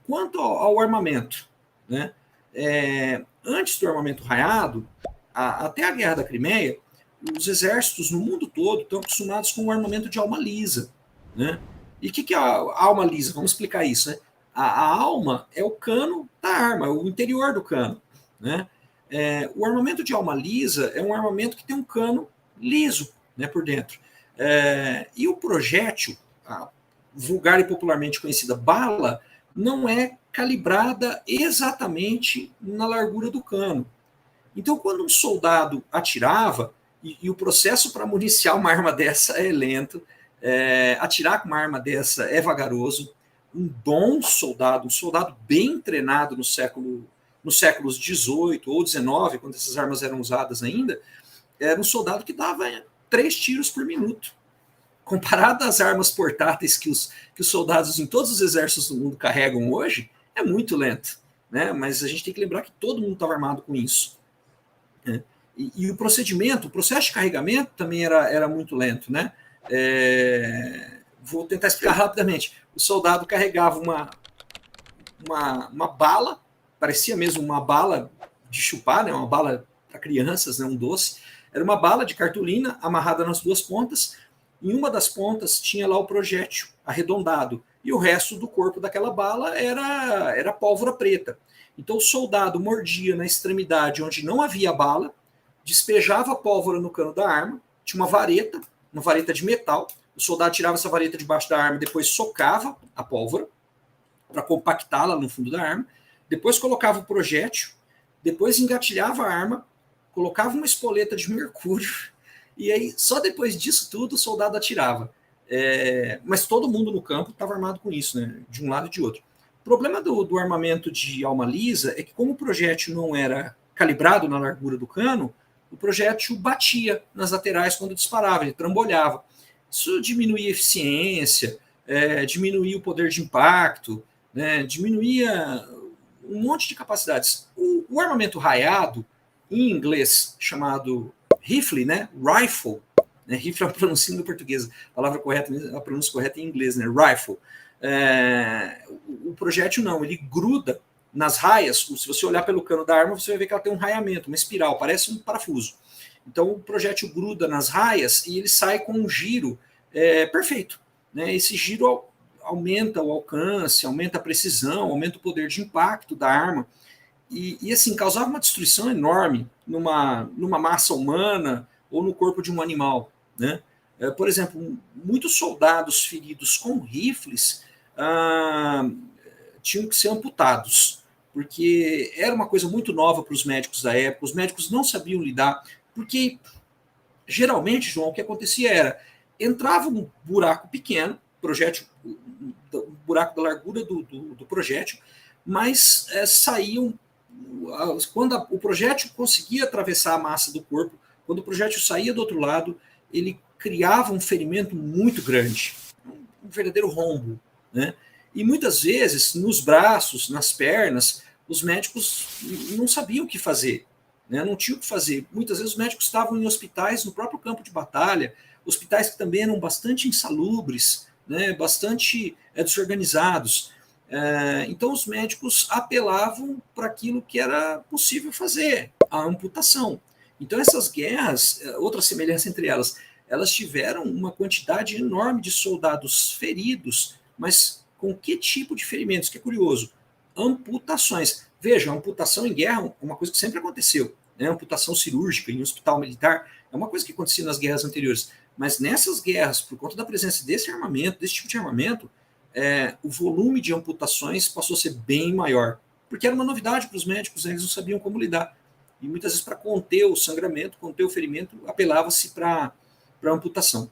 Quanto ao armamento, né? Antes do armamento raiado, até a Guerra da Crimeia, os exércitos no mundo todo estão acostumados com o armamento de alma lisa, né? E o que é a alma lisa? Vamos explicar isso, né? A alma é o cano da arma, é o interior do cano, né? O armamento de alma lisa é um armamento que tem um cano liso, né, por dentro. E o projétil, a vulgar e popularmente conhecida bala, não é calibrada exatamente na largura do cano. Então, quando um soldado atirava, e o processo para municiar uma arma dessa é lento, atirar com uma arma dessa é vagaroso, um bom soldado, um soldado bem treinado nos séculos XVIII ou XIX, quando essas armas eram usadas ainda, era um soldado que dava 3 tiros por minuto. Comparado às armas portáteis que os soldados em todos os exércitos do mundo carregam hoje, é muito lento, né? Mas a gente tem que lembrar que todo mundo estava armado com isso, né? E o procedimento, o processo de carregamento também era muito lento, né? Vou tentar explicar rapidamente. O soldado carregava uma bala, parecia mesmo uma bala de chupar, né? Uma bala para crianças, né? Um doce. Era uma bala de cartolina amarrada nas 2 pontas. Em uma das pontas tinha lá o projétil arredondado, e o resto do corpo daquela bala era pólvora preta. Então o soldado mordia na extremidade onde não havia bala, despejava a pólvora no cano da arma, tinha uma vareta de metal, o soldado tirava essa vareta debaixo da arma, depois socava a pólvora para compactá-la no fundo da arma, depois colocava o projétil, depois engatilhava a arma, colocava uma espoleta de mercúrio, e aí só depois disso tudo o soldado atirava. Mas todo mundo no campo estava armado com isso, né, de um lado e de outro. O problema do armamento de alma lisa é que, como o projétil não era calibrado na largura do cano, o projétil batia nas laterais quando disparava, ele trambolhava. Isso diminuía a eficiência, diminuía o poder de impacto, né, diminuía um monte de capacidades. O armamento raiado, em inglês chamado rifle, né, rifle, né, rifle é a pronúncia em português, a palavra correta, a pronúncia correta em inglês, né, rifle. O projétil não, ele gruda nas raias. Se você olhar pelo cano da arma, você vai ver que ela tem um raiamento, uma espiral, parece um parafuso. Então o projétil gruda nas raias e ele sai com um giro perfeito, né? Esse giro aumenta o alcance, aumenta a precisão, aumenta o poder de impacto da arma, e assim, causava uma destruição enorme numa massa humana ou no corpo de um animal, né? Por exemplo, muitos soldados feridos com rifles tinham que ser amputados, porque era uma coisa muito nova para os médicos da época, os médicos não sabiam lidar, porque geralmente, João, o que acontecia era, entrava um buraco pequeno, projétil, um buraco da largura do projétil, mas saíam, quando o projétil conseguia atravessar a massa do corpo, quando o projétil saía do outro lado, ele criava um ferimento muito grande, um verdadeiro rombo, né? E muitas vezes, nos braços, nas pernas, os médicos não sabiam o que fazer, né? Não tinham o que fazer. Muitas vezes os médicos estavam em hospitais no próprio campo de batalha, hospitais que também eram bastante insalubres, né? Bastante desorganizados. Então os médicos apelavam para aquilo que era possível fazer, a amputação. Então essas guerras, outra semelhança entre elas tiveram uma quantidade enorme de soldados feridos, mas com que tipo de ferimentos? Que é curioso, amputações. Veja, a amputação em guerra é uma coisa que sempre aconteceu, né? Amputação cirúrgica em hospital militar é uma coisa que acontecia nas guerras anteriores, mas nessas guerras, por conta da presença desse armamento, desse tipo de armamento, o volume de amputações passou a ser bem maior, porque era uma novidade para os médicos, né? Eles não sabiam como lidar. E muitas vezes, para conter o sangramento, conter o ferimento, apelava-se para amputação.